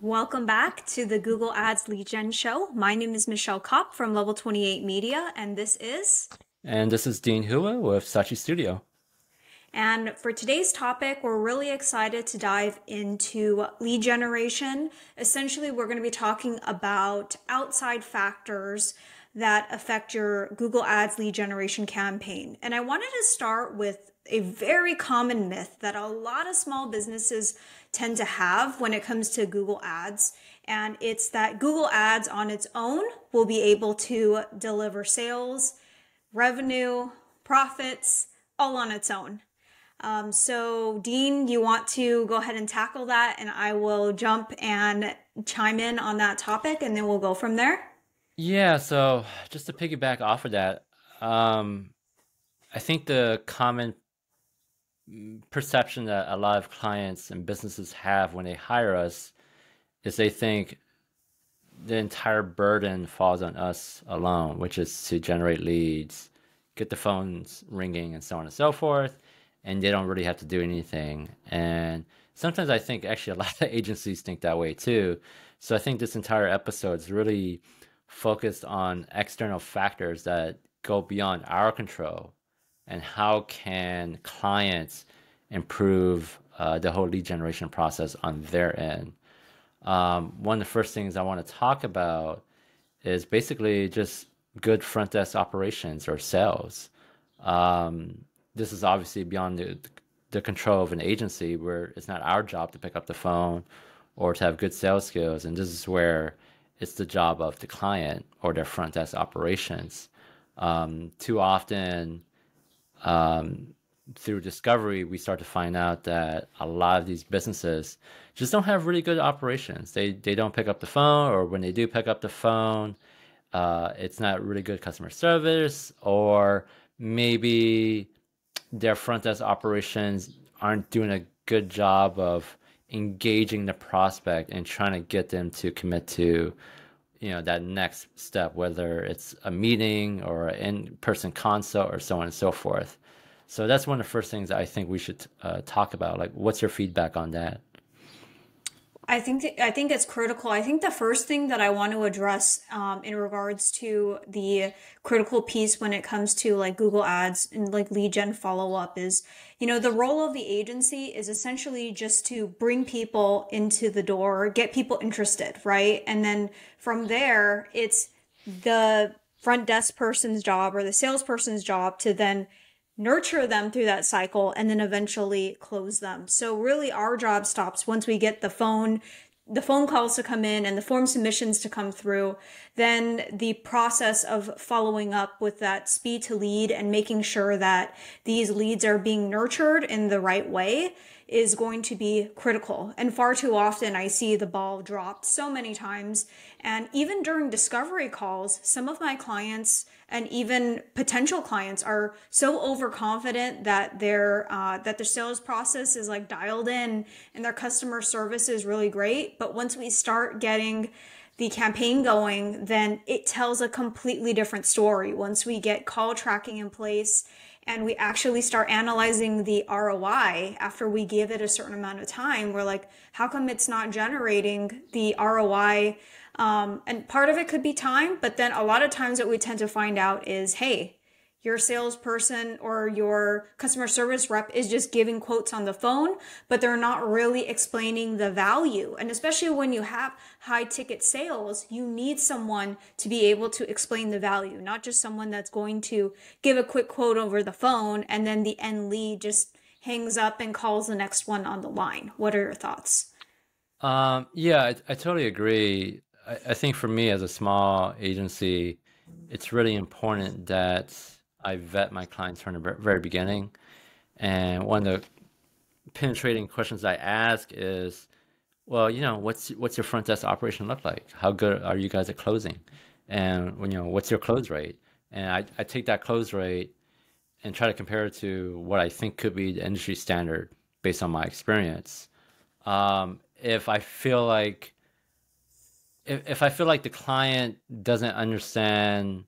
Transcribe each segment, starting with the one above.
Welcome back to the Google Ads Lead Gen Show. My name is Michelle Kopp from Level 28 Media, and this is. And this is Dean Hua with Sachi Studio. And for today's topic, we're really excited to dive into lead generation. Essentially, we're going to be talking about outside factors that affect your Google Ads lead generation campaign. And I wanted to start with a very common myth that a lot of small businesses tend to have when it comes to Google Ads. And it's that Google Ads on its own will be able to deliver sales, revenue, profits, all on its own. So Dean, you want to go ahead and tackle that, and I will jump and chime in on that topic, and then we'll go from there. Yeah, so just to piggyback off of that, um, I think the common perception that a lot of clients and businesses have when they hire us is they think the entire burden falls on us alone, which is to generate leads, get the phones ringing, and so on and so forth. And they don't really have to do anything. And sometimes I think actually a lot of agencies think that way too. So I think this entire episode is really focused on external factors that go beyond our control and how can clients improve the whole lead generation process on their end. One of the first things I want to talk about is basically just good front desk operations or sales. This is obviously beyond the control of an agency where it's not our job to pick up the phone or to have good sales skills. And this is where it's the job of the client or their front desk operations. Too often, through discovery, we start to find out that a lot of these businesses just don't have really good operations. They don't pick up the phone, or when they do pick up the phone, it's not really good customer service, or maybe their front desk operations aren't doing a good job of engaging the prospect and trying to get them to commit to that next step, whether it's a meeting or an in-person consult or so on and so forth. So that's one of the first things that I think we should talk about. Like, what's your feedback on that? I think it's critical. I think the first thing that I want to address in regards to the critical piece when it comes to like Google Ads and like lead gen follow up is, the role of the agency is essentially just to bring people into the door, get people interested, right? And then from there, it's the front desk person's job or the salesperson's job to then nurture them through that cycle and then eventually close them. So really our job stops once we get the phone calls to come in and the form submissions to come through. Then the process of following up with that speed to lead and making sure that these leads are being nurtured in the right way is going to be critical. And far too often I see the ball dropped so many times. And even during discovery calls, some of my clients and even potential clients are so overconfident that their sales process is like dialed in and their customer service is really great. But once we start getting the campaign going, then it tells a completely different story. Once we get call tracking in place and we actually start analyzing the ROI after we give it a certain amount of time, we're like, how come it's not generating the ROI? And part of it could be time, but then a lot of times what we tend to find out is, hey, your salesperson or your customer service rep is just giving quotes on the phone, but they're not really explaining the value. And especially when you have high ticket sales, you need someone to be able to explain the value, not just someone that's going to give a quick quote over the phone and then the end lead just hangs up and calls the next one on the line. What are your thoughts? Yeah, I totally agree. I think for me as a small agency, it's really important that I vet my clients from the very beginning. And one of the penetrating questions I ask is, well, what's your front desk operation look like? How good are you guys at closing? And what's your close rate? And I take that close rate and try to compare it to what I think could be the industry standard based on my experience. If I feel like if I feel like the client doesn't understand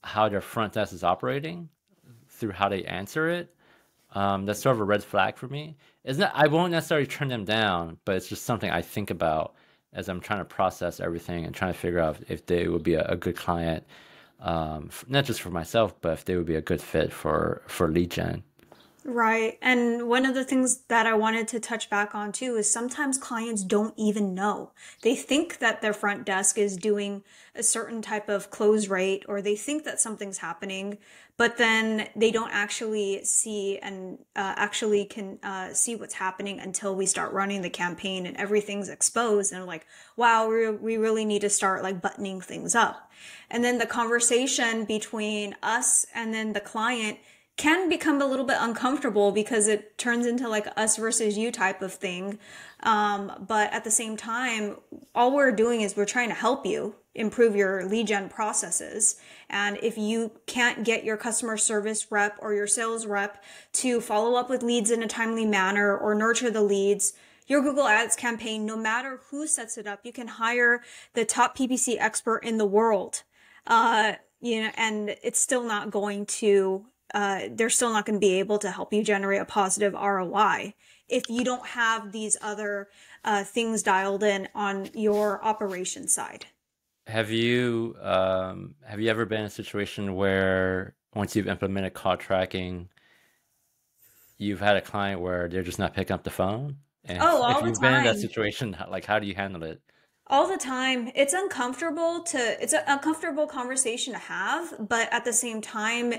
how their front desk is operating through how they answer it, that's sort of a red flag for me. It's not, I won't necessarily turn them down, but it's just something I think about as I'm trying to process everything and trying to figure out if they would be a good client, not just for myself, but if they would be a good fit for lead gen. Right. And one of the things that I wanted to touch back on too is sometimes clients don't even know. They think that their front desk is doing a certain type of close rate, or they think that something's happening, but then they don't actually see and actually can see what's happening until we start running the campaign and everything's exposed. And like, wow, we really need to start like buttoning things up. And then the conversation between us and then the client can become a little bit uncomfortable because it turns into like us versus you type of thing. But at the same time, all we're doing is we're trying to help you improve your lead gen processes. And if you can't get your customer service rep or your sales rep to follow up with leads in a timely manner or nurture the leads, your Google Ads campaign, no matter who sets it up, you can hire the top PPC expert in the world. And it's still not going to they're still not going to be able to help you generate a positive ROI if you don't have these other things dialed in on your operation side. Have you ever been in a situation where once you've implemented call tracking, you've had a client where they're just not picking up the phone? And Oh, if all the you've been in that time. situation, like how do you handle it? All the time. It's an uncomfortable conversation to have, but at the same time,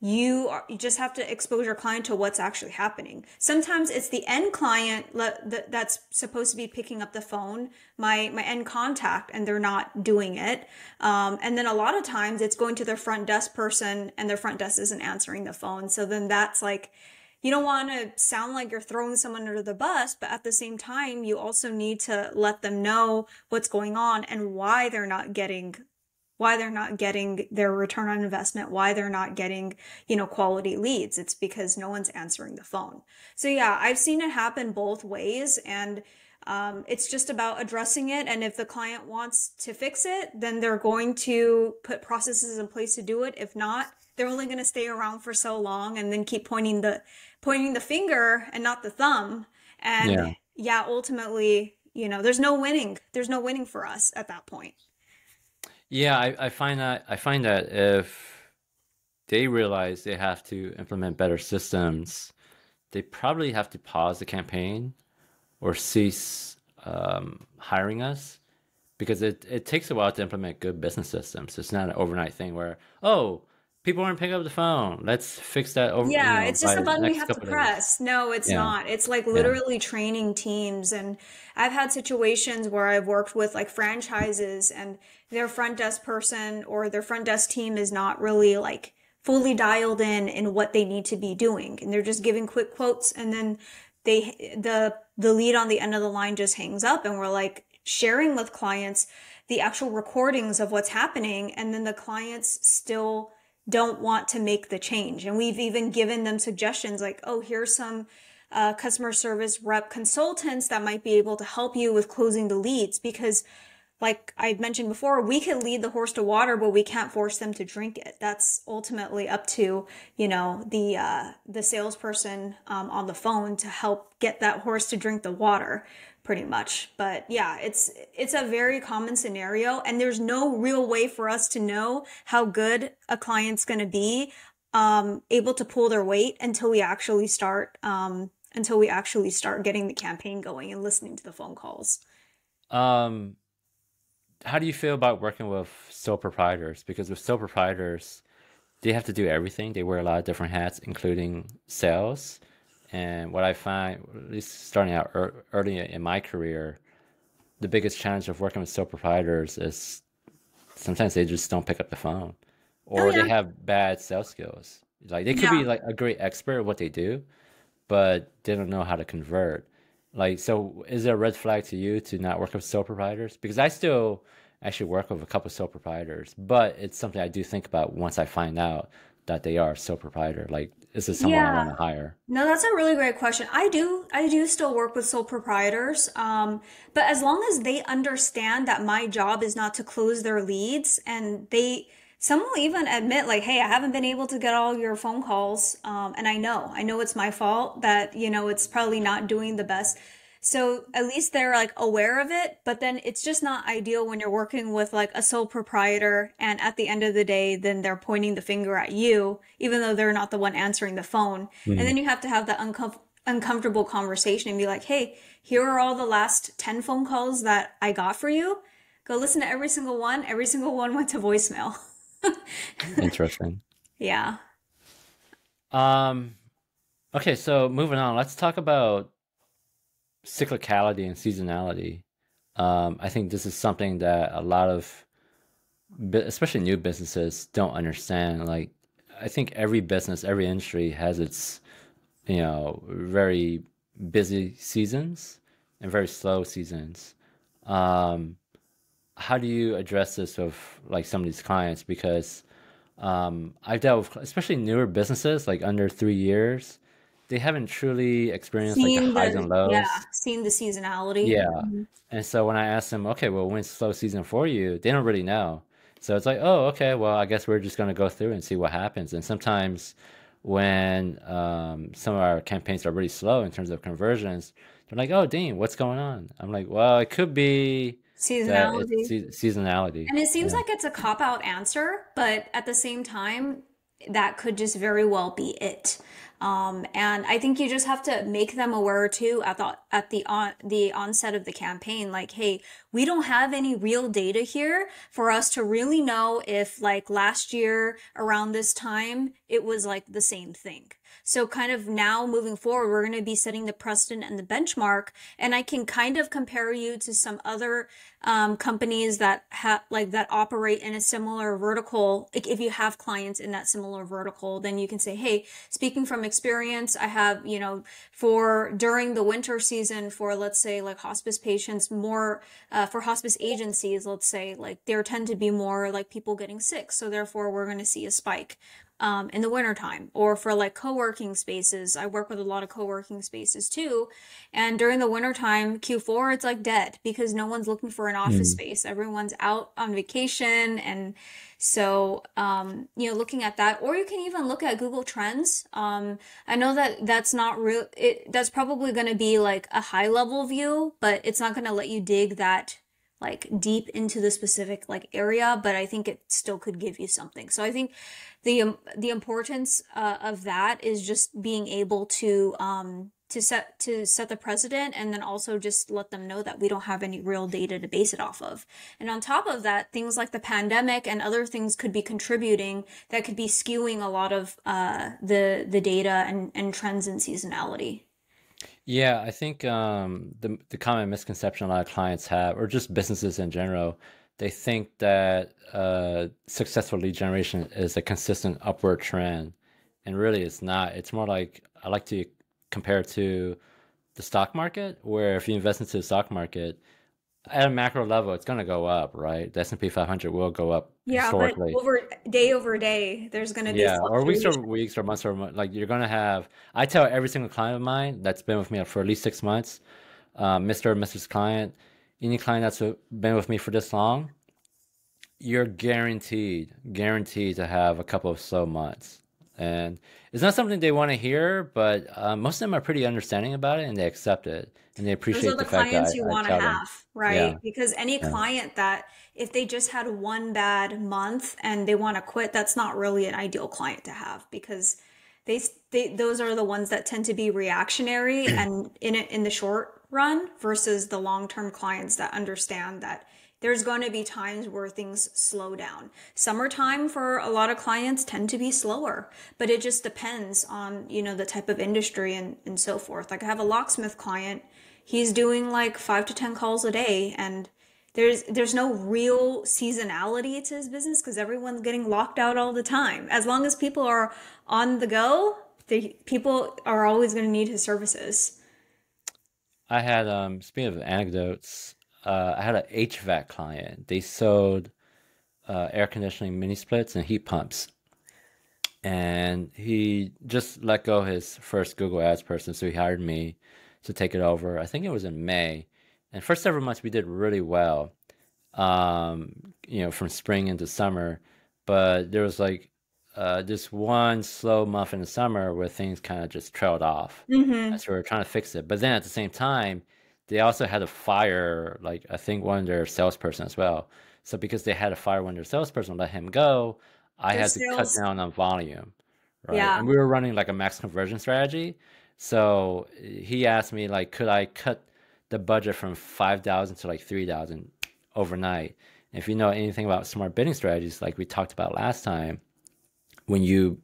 you just have to expose your client to what's actually happening. Sometimes it's the end client that's supposed to be picking up the phone, my end contact, and they're not doing it. And then a lot of times it's going to their front desk person and their front desk isn't answering the phone. So then that's like, you don't want to sound like you're throwing someone under the bus, but at the same time, you also need to let them know what's going on and why they're not getting their return on investment, why they're not getting, quality leads. It's because no one's answering the phone. So yeah, I've seen it happen both ways, and it's just about addressing it. And if the client wants to fix it, then they're going to put processes in place to do it. If not, they're only going to stay around for so long and then keep pointing the finger and not the thumb. And Yeah. yeah, ultimately, there's no winning. There's no winning for us at that point. Yeah, I find that if they realize they have to implement better systems, they probably have to pause the campaign or cease hiring us because it takes a while to implement good business systems. It's not an overnight thing where, oh, people aren't picking up the phone. Let's fix that over, Yeah, it's just by a the button we next have to couple of days. press. No, it's Yeah, not. It's like yeah, literally training teams. And I've had situations where I've worked with like franchises and their front desk person or their front desk team is not really like fully dialed in what they need to be doing. And they're just giving quick quotes and then the lead on the end of the line just hangs up and we're like sharing with clients the actual recordings of what's happening and then the clients still don't want to make the change. And we've even given them suggestions like, oh, here's some customer service rep consultants that might be able to help you with closing the leads because like I mentioned before, we can lead the horse to water, but we can't force them to drink it. That's ultimately up to, the salesperson on the phone to help get that horse to drink the water, pretty much. But yeah, it's a very common scenario, and there's no real way for us to know how good a client's going to be able to pull their weight until we actually start getting the campaign going and listening to the phone calls. yeah. How do you feel about working with sole proprietors? Because with sole proprietors, they have to do everything. They wear a lot of different hats, including sales. And what I find, at least starting out early in my career, the biggest challenge of working with sole proprietors is sometimes they just don't pick up the phone, Oh or they yeah. have bad sales skills. Like they could Yeah. be like a great expert at what they do, but they don't know how to convert. Like, so is there a red flag to you to not work with sole proprietors? Because I still actually work with a couple sole proprietors, but it's something I do think about once I find out that they are sole proprietor. Like, is this someone I want Yeah. to hire? No, that's a really great question. I do still work with sole proprietors. But as long as they understand that my job is not to close their leads and some will even admit like, hey, I haven't been able to get all your phone calls. And I know it's my fault that, it's probably not doing the best. So at least they're like aware of it, but then it's just not ideal when you're working with like a sole proprietor and at the end of the day, then they're pointing the finger at you, even though they're not the one answering the phone. And Mm. then you have to have that uncomfortable conversation and be like, hey, here are all the last 10 phone calls that I got for you. Go listen to every single one. Every single one went to voicemail. Interesting. Yeah. Um, okay, so moving on, let's talk about cyclicality and seasonality. I think this is something that a lot of, especially new businesses, don't understand. Like, I think every business, every industry has its, very busy seasons and very slow seasons. Um, how do you address this with like some of these clients? Because I've dealt with especially newer businesses, like under 3 years, they haven't truly experienced like the highs and Yeah, lows. seeing the seasonality. Yeah. And so when I ask them, okay, well, when's slow season for you? They don't really know. So it's like, oh, okay, well, I guess we're just going to go through and see what happens. And sometimes when some of our campaigns are really slow in terms of conversions, they're like, oh, Dean, what's going on? I'm like, well, it could be that it's Seasonality. seasonality. And it seems Yeah. like it's a cop out answer, but at the same time, that could just very well be it. And I think you just have to make them aware too at the onset of the campaign, like, hey, we don't have any real data here for us to really know if like last year around this time it was like the same thing. So kind of now moving forward, we're going to be setting the precedent and the benchmark, and I can kind of compare you to some other companies that have like that operate in a similar vertical. Like if you have clients in that similar vertical, then you can say, hey, speaking from experience, I have, for during the winter season for let's say like hospice patients, more for hospice agencies, let's say like there tend to be more like people getting sick. So therefore we're going to see a spike in the wintertime. Or for like co-working spaces, I work with a lot of co-working spaces too. And during the wintertime, Q4, it's like dead because no one's looking for an office Mm. space. Everyone's out on vacation. And so, looking at that, or you can even look at Google Trends. I know that that's not real. That's probably going to be like a high level view, but it's not going to let you dig that like deep into the specific like area, but I think it still could give you something. So I think the importance of that is just being able to set the precedent, and then also just let them know that we don't have any real data to base it off of. And on top of that, things like the pandemic and other things could be contributing that could be skewing a lot of the data and trends and seasonality. Yeah, I think the common misconception a lot of clients have, or just businesses in general, they think that successful lead generation is a consistent upward trend, and really it's not. It's more like I like to compare it to the stock market, where if you invest into the stock market at a macro level, it's going to go up, right? The S&P 500 will go up Yeah, but historically. over day, there's going to be Yeah, or fluctuation. weeks or months or like you're gonna have. I tell every single client of mine that's been with me for at least 6 months, Mr. or Mrs. Client, any client that's been with me for this long, you're guaranteed to have a couple of slow months. And it's not something they want to hear, but most of them are pretty understanding about it and they accept it and they Those are appreciate the the fact that clients you I want to tell them. have, right? Yeah, Because any yeah. client that if they just had one bad month and they want to quit, that's not really an ideal client to have because those are the ones that tend to be reactionary and in the short run versus the long-term clients that understand that there's going to be times where things slow down. Summertime for a lot of clients tend to be slower, but it just depends on, the type of industry and so forth. Like I have a locksmith client, he's doing like 5 to 10 calls a day, and there's no real seasonality to his business because everyone's getting locked out all the time. As long as people are on the go, people are always going to need his services. I had speaking of anecdotes, I had an HVAC client. They sold air conditioning mini splits and heat pumps. And he just let go his first Google Ads person, so he hired me to take it over. I think it was in May. And first several months we did really well, from spring into summer. But there was like this one slow month in the summer where things kind of just trailed off. Mm-hmm. And so we were trying to fix it. But then at the same time, they also had to fire, like, I think one of their salesperson as well. So because they had to fire one of their salesperson, let him go, I Their had to cut sales, down on volume, right? yeah. And we were running like a max conversion strategy. So he asked me like, could I cut the budget from 5,000 to like 3,000 overnight? And if you know anything about smart bidding strategies, like we talked about last time, when you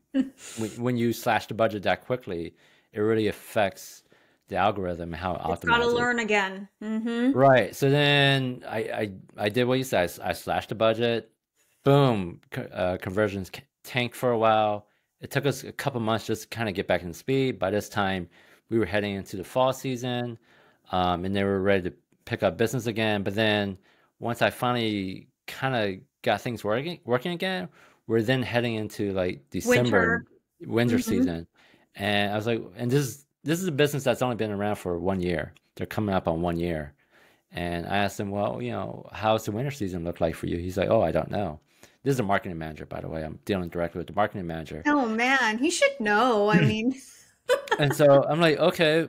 when you slash the budget that quickly, it really affects the algorithm and how it It's got to optimizes. learn again. Mm-hmm. Right. So then I did what you said. I slashed the budget. Boom. Conversions tanked for a while. It took us a couple months just to kind of get back in speed. By this time, we were heading into the fall season, and they were ready to pick up business again. But then once I finally kind of got things working again, we're then heading into like December Winter. and winter Mm-hmm. season. And I was like, and this is a business that's only been around for 1 year. They're coming up on 1 year. And I asked him, well, how's the winter season look like for you? He's like, oh, I don't know. This is a marketing manager, by the way. I'm dealing directly with the marketing manager. Oh man, he should know. I mean, And so I'm like, okay,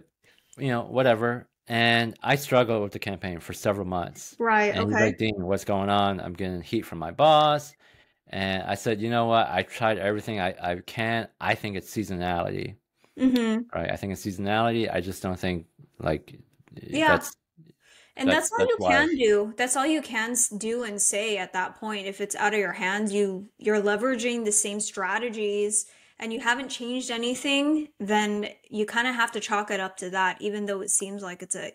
whatever. And I struggled with the campaign for several months. right, And he's okay. like, Dean, what's going on? I'm getting heat from my boss. And I said, you know what? I tried everything I can. I think it's seasonality, Mm-hmm. right? I think it's seasonality. I just don't think like Yeah. that's And that's all that's you why. can do. That's all you can do and say at that point. If it's out of your hands, you're leveraging the same strategies and you haven't changed anything, then you kind of have to chalk it up to that, even though it seems like it's a,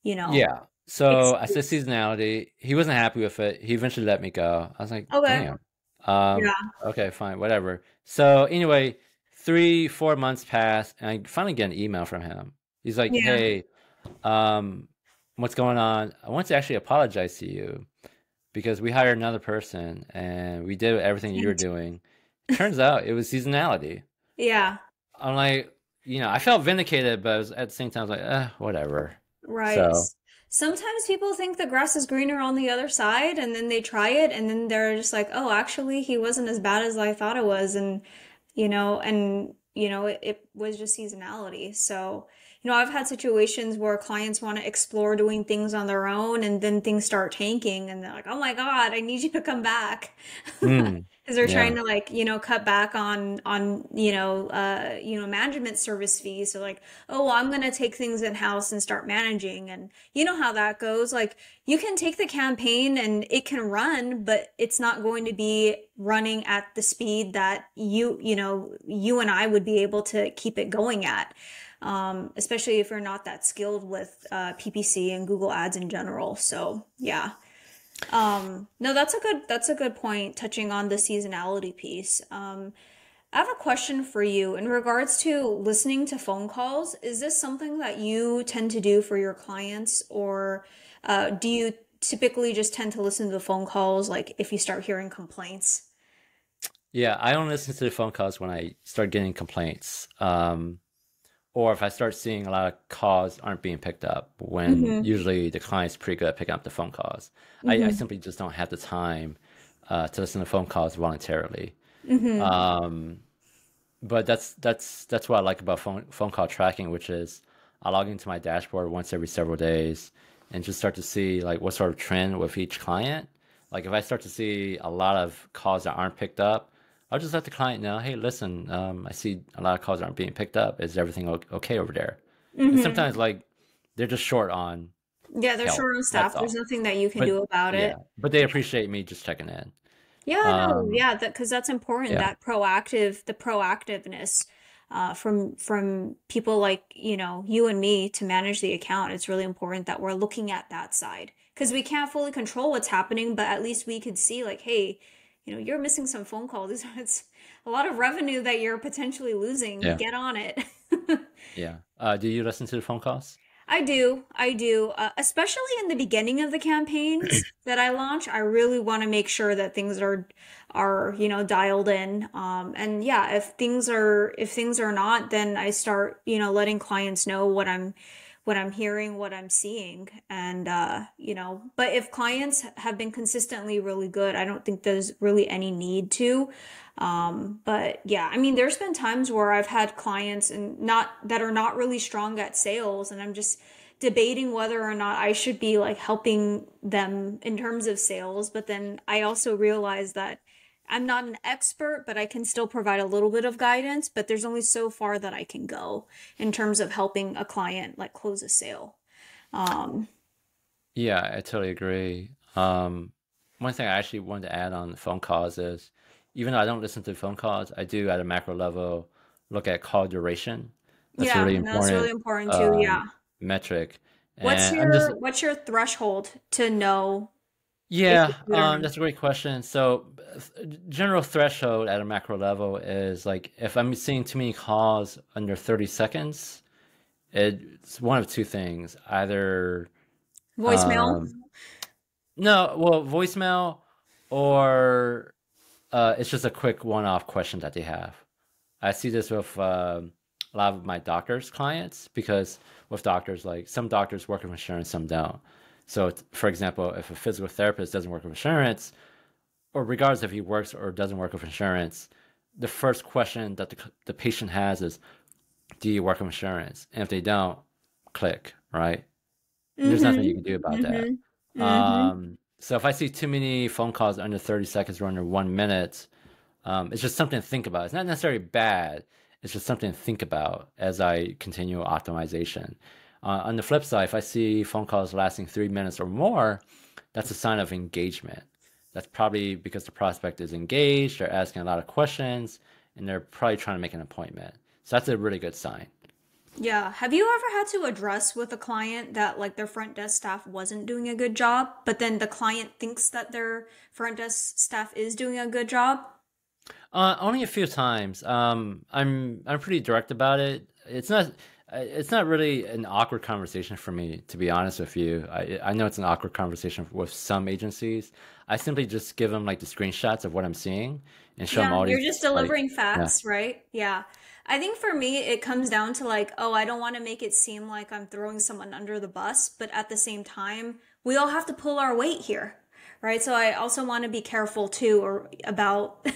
you know, Yeah. So I said excuse. seasonality. He wasn't happy with it. He eventually let me go. I was like, Okay. damn. Yeah. Okay, fine, whatever. So anyway, 3, 4 months passed, and I finally get an email from him. He's like, Yeah. hey, um, what's going on? I want to actually apologize to you because we hired another person and we did everything you were doing. Turns out it was seasonality. Yeah. I'm like, I felt vindicated, but at the same time, I was like, whatever. Right. So, Sometimes people think the grass is greener on the other side, and then they try it, and then they're just like, "Oh, actually, he wasn't as bad as I thought it was," it was just seasonality. So, I've had situations where clients want to explore doing things on their own, and then things start tanking, and they're like, "Oh my God, I need you to come back." mm, Because they're trying yeah. to like, cut back on management service fees. So like, oh, well, I'm gonna take things in house and start managing, and you know how that goes. Like, you can take the campaign and it can run, but it's not going to be running at the speed that you and I would be able to keep it going at. Especially if you're not that skilled with PPC and Google Ads in general. So yeah. No, that's a good point, touching on the seasonality piece. I have a question for you in regards to listening to phone calls. Is this something that you tend to do for your clients, or do you typically just tend to listen to the phone calls like if you start hearing complaints? Yeah, I don't listen to the phone calls when I start getting complaints. Or if I start seeing a lot of calls aren't being picked up, when Mm-hmm. usually the client's pretty good at picking up the phone calls. I Mm-hmm. simply just don't have the time to listen to phone calls voluntarily. Mm-hmm. Um, but that's what I like about phone call tracking, which is I log into my dashboard once every several days and just start to see like what sort of trend with each client. Like if I start to see a lot of calls that aren't picked up, I'll just let the client know, hey, listen, I see a lot of calls aren't being picked up. Is everything okay over there? And Mm-hmm. sometimes like they're just short on Yeah, they're help. short on That's staff. There's all. nothing that you can But do about yeah, it. but they appreciate me just checking in. Yeah, no, Um, yeah, that because that's important. yeah, The proactiveness from people like you and me to manage the account. It's really important that we're looking at that side because we can't fully control what's happening, but at least we could see like, hey, you're missing some phone calls. It's a lot of revenue that you're potentially losing. yeah, Get on it. yeah. Do you listen to the phone calls? I do. I do. Especially in the beginning of the campaigns that I launch, I really want to make sure that things are dialed in. And yeah, if things are not, then I start letting clients know what I'm hearing, what I'm seeing, and But if clients have been consistently really good, I don't think there's really any need to. But yeah, I mean, there's been times where I've had clients and not that are not really strong at sales, and I'm just debating whether or not I should be like helping them in terms of sales, but then I also realize that I'm not an expert, but I can still provide a little bit of guidance, but there's only so far that I can go in terms of helping a client like close a sale. Um, Yeah, I totally agree. One thing I actually wanted to add on phone calls is, even though I don't listen to phone calls, I do at a macro level look at call duration. That's a yeah, really no, that's really important important too. um, Yeah. metric. And I'm just, What's your threshold to know if yeah, it's good or not? that's a great question. So, general threshold at a macro level is like if I'm seeing too many calls under 30 seconds, it's one of two things. Either Voicemail? um, no, well, voicemail, or it's just a quick one-off question that they have. I see this with a lot of my doctors' clients because with doctors, like some doctors work with insurance, some don't. So, for example, if a physical therapist doesn't work with insurance, or regardless if he works or doesn't work with insurance, the first question that the patient has is, "Do you work with insurance?" And if they don't, click, right? There's nothing you Mm-hmm. can do about that. Mm-hmm. Mm-hmm. So if I see too many phone calls under 30 seconds or under 1 minute, it's just something to think about. It's not necessarily bad. It's just something to think about as I continue optimization. On the flip side, if I see phone calls lasting 3 minutes or more, that's a sign of engagement. That's probably because the prospect is engaged, they're asking a lot of questions, and they're probably trying to make an appointment. So that's a really good sign. Yeah. Have you ever had to address with a client that like their front desk staff wasn't doing a good job, but then the client thinks that their front desk staff is doing a good job? Only a few times. I'm pretty direct about it. It's not really an awkward conversation for me, to be honest with you. I know it's an awkward conversation with some agencies. I simply just give them like the screenshots of what I'm seeing and show them Yeah, all you're just these like, delivering yeah, facts, right? Yeah. I think for me, it comes down to like, oh, I don't want to make it seem like I'm throwing someone under the bus, but at the same time, we all have to pull our weight here, right? So I also want to be careful too, or about,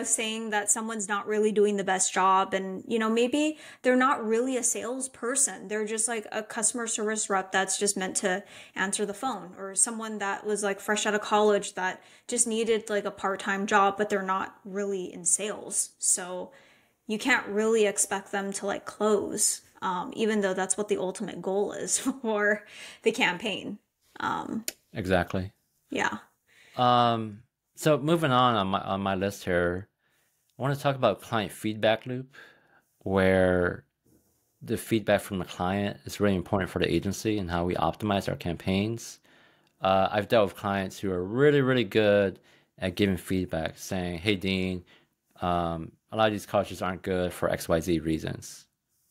saying that someone's not really doing the best job. And, maybe they're not really a salesperson. They're just like a customer service rep that's just meant to answer the phone, or someone that was like fresh out of college that just needed like a part-time job, but they're not really in sales. So you can't really expect them to like close, even though that's what the ultimate goal is for the campaign. Um, exactly. yeah. Um, so moving on my list here, I want to talk about client feedback loop, where the feedback from the client is really important for the agency and how we optimize our campaigns. I've dealt with clients who are really, really good at giving feedback, saying, "Hey, Dean, a lot of these cultures aren't good for XYZ reasons."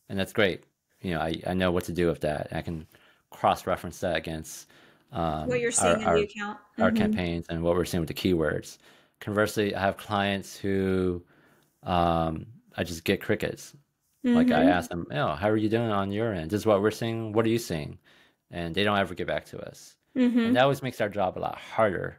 And that's great. I know what to do with that. I can cross-reference that against What you're our, seeing in the our account. our Mm-hmm. campaigns and what we're seeing with the keywords. Conversely, I have clients who I just get crickets. Like I Mm-hmm. ask them, how are you doing on your end? This is what we're seeing. What are you seeing? And they don't ever get back to us. And Mm-hmm. that always makes our job a lot harder.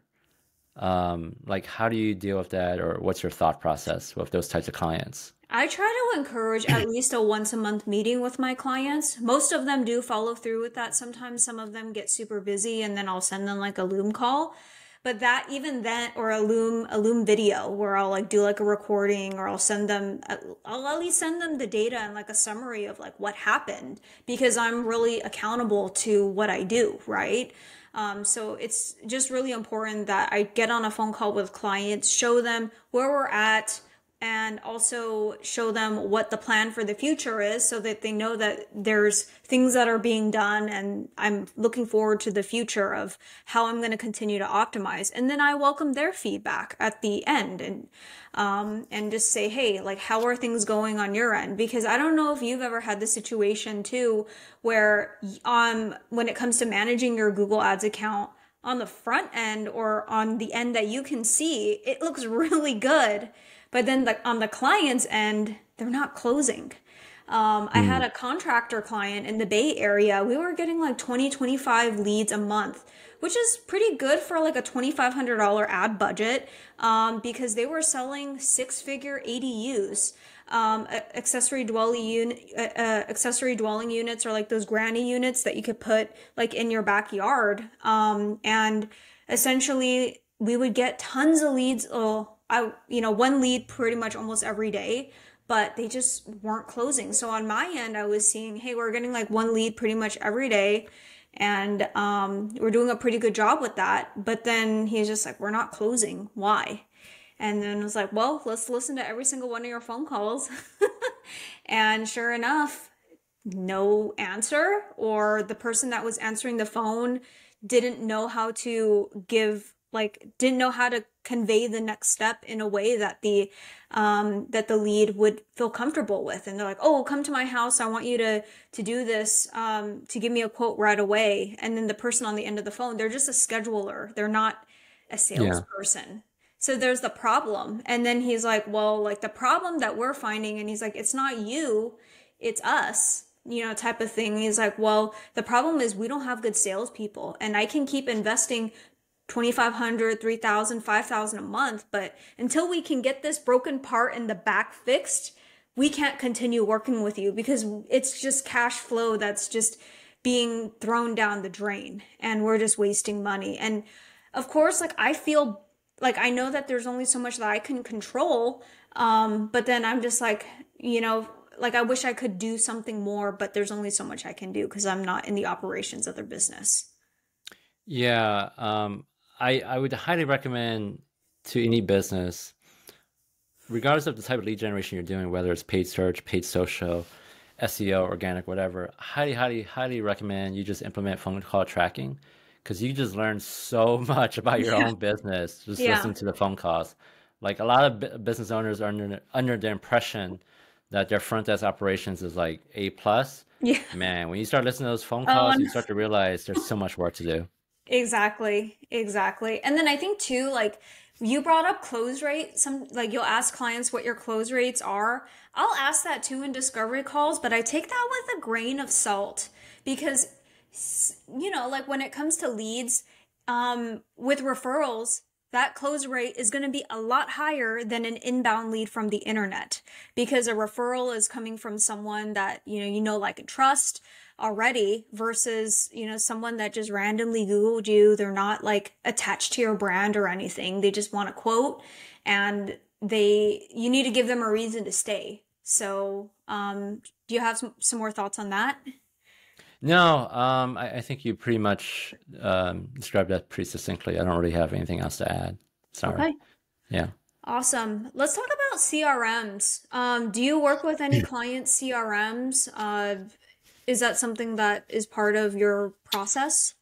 Like, how do you deal with that, or what's your thought process with those types of clients? I try to encourage at least a once a month meeting with my clients. Most of them do follow through with that. Sometimes some of them get super busy and then I'll send them like a Loom call. But that even then, or a Loom video where I'll like do like a recording, or I'll at least send them the data and like a summary of like what happened, because I'm really accountable to what I do, right? So it's just really important that I get on a phone call with clients, show them where we're at, and also show them what the plan for the future is, so that they know that there's things that are being done, and I'm looking forward to the future of how I'm going to continue to optimize. And then I welcome their feedback at the end, and just say, hey, like, how are things going on your end? Because I don't know if you've ever had the situation too where when it comes to managing your Google Ads account, on the front end or on the end that you can see, it looks really good. But then on the client's end, they're not closing. I had a contractor client in the Bay Area. We were getting like 20, 25 leads a month, which is pretty good for like a $2,500 ad budget, because they were selling six-figure ADUs. Accessory dwelling units, or like those granny units that you could put like in your backyard. And essentially we would get tons of leads. One lead pretty much almost every day, but they just weren't closing. So on my end, I was seeing, hey, we're getting like one lead pretty much every day. And we're doing a pretty good job with that. But then he's just like, we're not closing. Why? And then I was like, well, let's listen to every single one of your phone calls. And sure enough, no answer, or the person that was answering the phone didn't know how to didn't know how to convey the next step in a way that the lead would feel comfortable with. And they're like, oh, come to my house, I want you to do this, to give me a quote right away. And then the person on the end of the phone, they're just a scheduler, they're not a Yeah. salesperson. So there's the problem. And then he's like, well, like the problem that we're finding, and he's like, it's not you, it's us, type of thing. He's like, well, the problem is we don't have good salespeople, and I can keep investing 2,500, 3,000, 5,000 a month, but until we can get this broken part in the back fixed, we can't continue working with you, because it's just cash flow that's just being thrown down the drain, and we're just wasting money. And of course, like I feel like I know that there's only so much that I can control. But then I'm just like, like I wish I could do something more, but there's only so much I can do because I'm not in the operations of their business. Yeah. I would highly recommend to any business, regardless of the type of lead generation you're doing, whether it's paid search, paid social, SEO, organic, whatever, highly, highly, highly recommend you just implement phone call tracking, because you just learn so much about your Yeah. own business just Yeah. listening to the phone calls. Like a lot of business owners are under the impression that their front desk operations is like A plus. Yeah. Man, when you start listening to those phone Oh, calls, you and start to realize there's so much work to do. exactly. Exactly. And then I think too, like you brought up close rate. Some like you'll ask clients what your close rates are. I'll ask that too in discovery calls, but I take that with a grain of salt, because like when it comes to leads, with referrals, that close rate is going to be a lot higher than an inbound lead from the internet, because a referral is coming from someone that, like and trust already, versus, someone that just randomly Googled you. They're not like attached to your brand or anything. They just want a quote, and you need to give them a reason to stay. So, do you have some more thoughts on that? No, I think you pretty much described that pretty succinctly. I don't really have anything else to add. Sorry. Okay. Yeah. Awesome. Let's talk about CRMs. Do you work with any client CRMs? Is that something that is part of your process?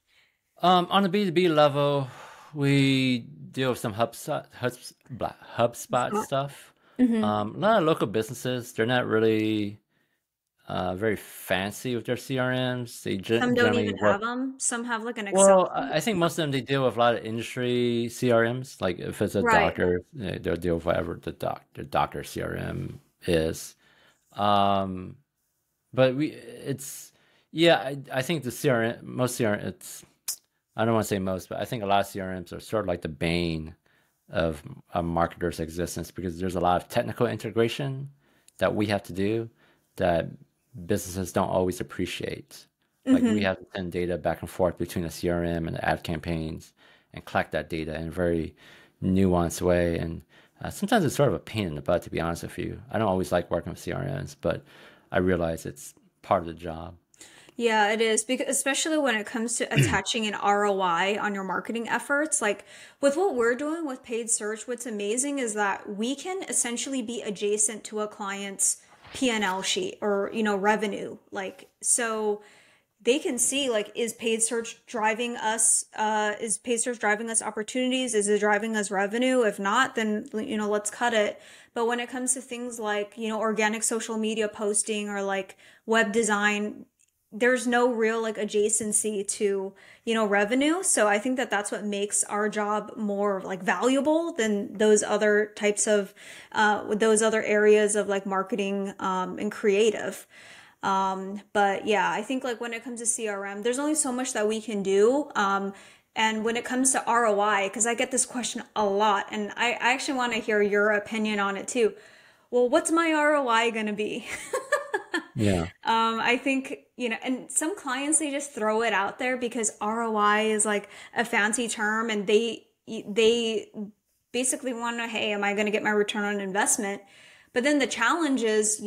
On the B2B level, we deal with some HubSpot stuff. Mm-hmm. A lot of local businesses, they're not really very fancy with their CRMs. They Some don't generally even have work. them. Some have like an Excel Well, I sheet. think most of them, they deal with a lot of industry CRMs. Like if it's a Right. doctor, they'll deal with whatever the doctor CRM is. Um, but yeah, I think the CRM, most CRM, I don't want to say most, but I think a lot of CRMs are sort of like the bane of a marketer's existence, because there's a lot of technical integration that we have to do that businesses don't always appreciate. Like we Mm-hmm. have to send data back and forth between the CRM and the ad campaigns and collect that data in a very nuanced way. And sometimes it's sort of a pain in the butt, to be honest with you. I don't always like working with CRMs, but I realize it's part of the job. Yeah, it is, because especially when it comes to attaching an ROI on your marketing efforts. Like with what we're doing with paid search, what's amazing is that we can essentially be adjacent to a client's P&L sheet, or, revenue. Like, so they can see, like, is paid search driving us opportunities? Is it driving us revenue? If not, then, let's cut it. But when it comes to things like, organic social media posting, or like web design, there's no real like adjacency to, revenue. So I think that that's what makes our job more like valuable than those other types of, those other areas of like marketing, and creative. But yeah, I think like when it comes to CRM, there's only so much that we can do. And when it comes to ROI, because I get this question a lot, and I actually want to hear your opinion on it too. Well, what's my ROI going to be? Yeah. I think, and some clients, they just throw it out there because ROI is like a fancy term, and they basically want to, hey, am I going to get my return on investment? But then the challenge is,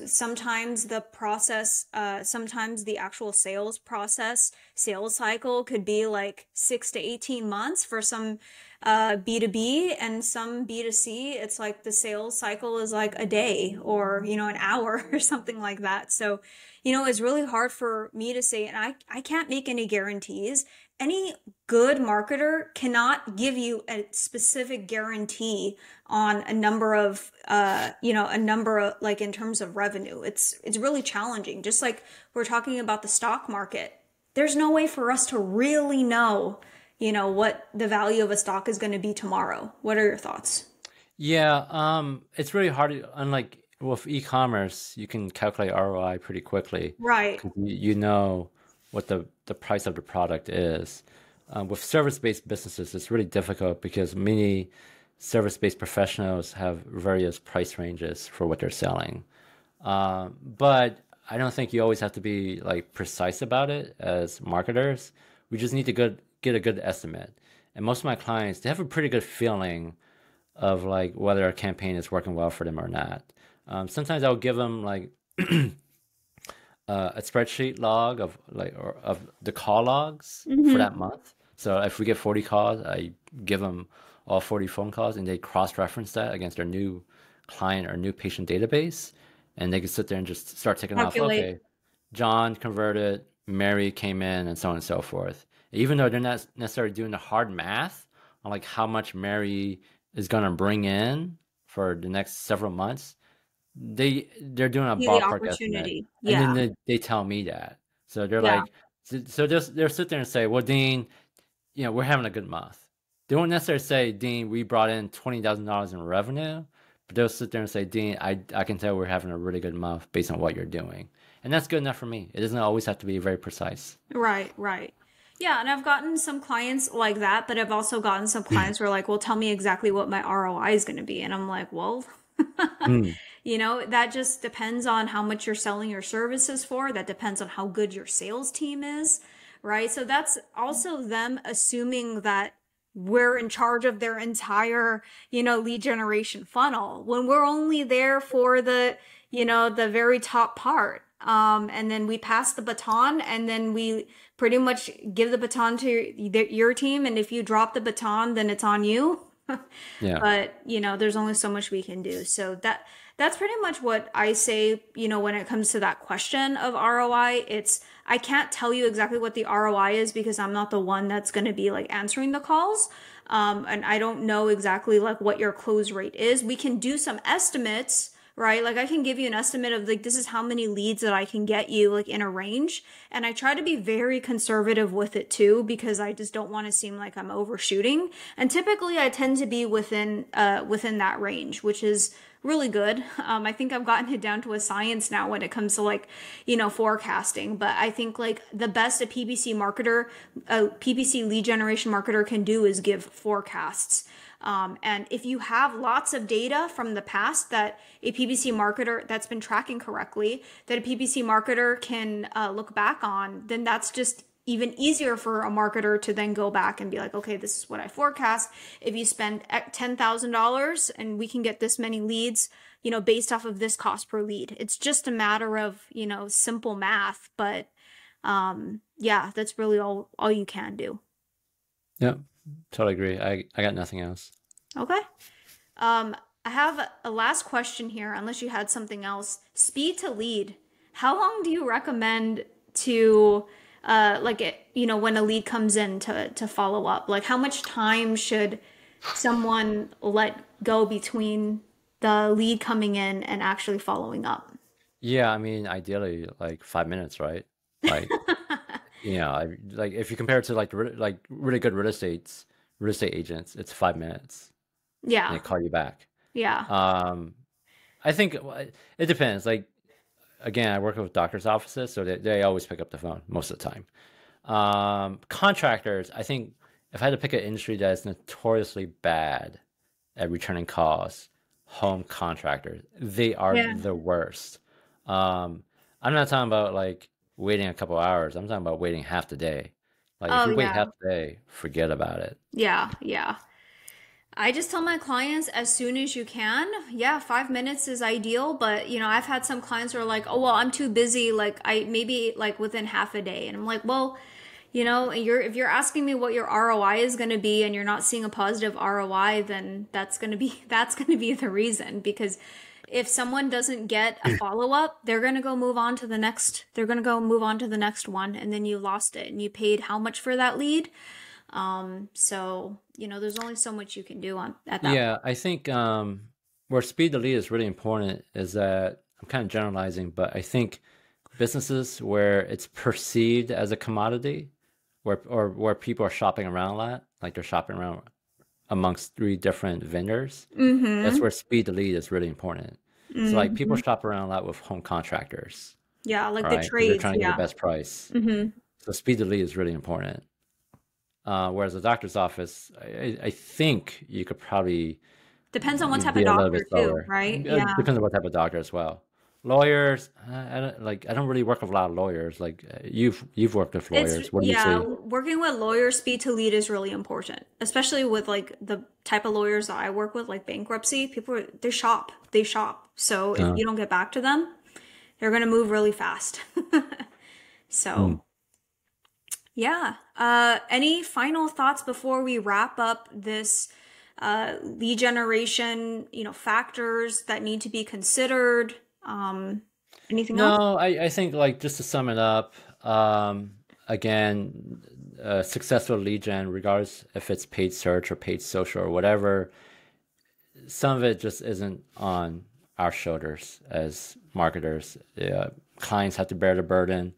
sometimes the process, sometimes the actual sales process, sales cycle could be like 6 to 18 months for some B2B, and some B2C. It's like the sales cycle is like a day or, an hour or something like that. So, it's really hard for me to say, and I can't make any guarantees. Any good marketer cannot give you a specific guarantee on a number of, a number of like in terms of revenue. It's really challenging. Just like we're talking about the stock market, there's no way for us to really know, what the value of a stock is going to be tomorrow. What are your thoughts? Yeah, it's really hard. Unlike with e-commerce, you can calculate ROI pretty quickly Right. because you know what the price of the product is. With service-based businesses, it's really difficult because many service-based professionals have various price ranges for what they're selling. But I don't think you always have to be like precise about it as marketers. We just need to get a good estimate. And most of my clients, they have a pretty good feeling of like whether a campaign is working well for them or not. Sometimes I'll give them like a spreadsheet log of like or of the call logs for Mm-hmm. that month. So if we get 40 calls, I give them all 40 phone calls and they cross-reference that against their new client or new patient database. And they can sit there and just start ticking off, Calculate. okay, John converted, Mary came in, and so on and so forth. Even though they're not necessarily doing the hard math on like how much Mary is gonna bring in for the next several months, they're doing a See the ballpark estimate, opportunity. and then Yeah. they tell me that. So they're Yeah. like, so just they'll sit there and say, "Well, Dean, we're having a good month." They won't necessarily say, "Dean, we brought in $20,000 in revenue," but they'll sit there and say, "Dean, I can tell we're having a really good month based on what you're doing," and that's good enough for me. It doesn't always have to be very precise. Right, right. Yeah, and I've gotten some clients like that, but I've also gotten some clients who are like, well, tell me exactly what my ROI is going to be. And I'm like, well, Mm, that just depends on how much you're selling your services for. That depends on how good your sales team is, right? So that's also them assuming that we're in charge of their entire, lead generation funnel when we're only there for the very top part. And then we pass the baton, and then we pretty much give the baton to your team. And if you drop the baton, then it's on you. yeah. But, there's only so much we can do. So that's pretty much what I say, when it comes to that question of ROI. I can't tell you exactly what the ROI is because I'm not the one that's going to be like answering the calls. And I don't know exactly like what your close rate is. We can do some estimates, right? Like I can give you an estimate of like, this is how many leads that I can get you like in a range. And I try to be very conservative with it too, because I just don't want to seem like I'm overshooting. And typically I tend to be within that range, which is really good. I think I've gotten it down to a science now when it comes to like, forecasting. But I think like the best a PPC lead generation marketer can do is give forecasts. And if you have lots of data from the past that a PPC marketer that's been tracking correctly, that a PPC marketer can look back on, then that's just even easier for a marketer to then go back and be like, okay, this is what I forecast. If you spend $10,000 and we can get this many leads, based off of this cost per lead. It's just a matter of, simple math, but yeah, that's really all you can do. Yep. Totally agree. I got nothing else. Okay. I have a last question here, unless you had something else. Speed to lead. How long do you recommend to like it, when a lead comes in to follow up? Like how much time should someone let go between the lead coming in and actually following up? Yeah, I mean, ideally like 5 minutes, right? Like, like if you compare it to like like really good real estate agents, it's 5 minutes and Yeah. they call you back. Yeah. Um, I think it depends. Like again, I work with doctors' offices, so they always pick up the phone most of the time. Contractors, I think if I had to pick an industry that is notoriously bad at returning calls, home contractors, they are Yeah. the worst. I'm not talking about like waiting a couple hours. I'm talking about waiting half the day. Like if Oh, you wait yeah. half the day, forget about it. Yeah. Yeah. I just tell my clients as soon as you can. Yeah, 5 minutes is ideal, but I've had some clients who are like, "Oh, well, I'm too busy. Like, I maybe like within half a day." And I'm like, "Well, if you're asking me what your ROI is going to be and you're not seeing a positive ROI, then that's going to be the reason because if someone doesn't get a follow-up, they're going to go move on to the next they're going to go move on to the next one and then you lost it and you paid how much for that lead? So, there's only so much you can do on at that Yeah, I think where speed to lead is really important is that I'm kind of generalizing, but I think businesses where it's perceived as a commodity, where people are shopping around a lot, like they're shopping around amongst three different vendors, point. that's Mm-hmm. where speed to lead is really important. So like people Mm-hmm. shop around a lot with home contractors, Yeah, like all the right, because they're trades, trying to get the yeah. best price. Mm-hmm. So speed to lead is really important. Whereas the doctor's office, I think you could probably Depends on what type of be a little bit doctor too, slower. right? Yeah. Depends on what type of doctor as well. Lawyers, I don't really work with a lot of lawyers. Like you've worked with It's lawyers. What do you yeah, see? working with lawyers speed to lead is really important, especially with like the type of lawyers that I work with, like bankruptcy. They shop. So if Uh, you don't get back to them, they're gonna move really fast. hmm. So yeah. Any final thoughts before we wrap up this lead generation, factors that need to be considered? Um, Anything else? No, I think like just to sum it up, again, successful lead gen, regardless if it's paid search or paid social or whatever, some of it just isn't on our shoulders as marketers. Clients have to bear the burden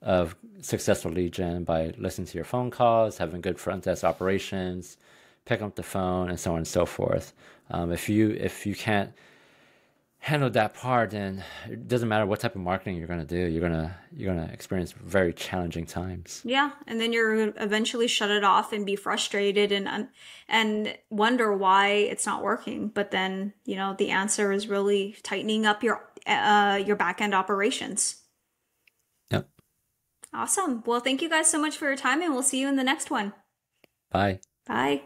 of successful lead gen by listening to your phone calls, having good front desk operations, picking up the phone, and so on and so forth. If you can't handle that part, then it doesn't matter what type of marketing you're gonna do. You're gonna experience very challenging times. Yeah, and then you're eventually shut it off and be frustrated and wonder why it's not working. But then, the answer is really tightening up your back end operations. Yep. Awesome. Well, thank you guys so much for your time and we'll see you in the next one. Bye. Bye.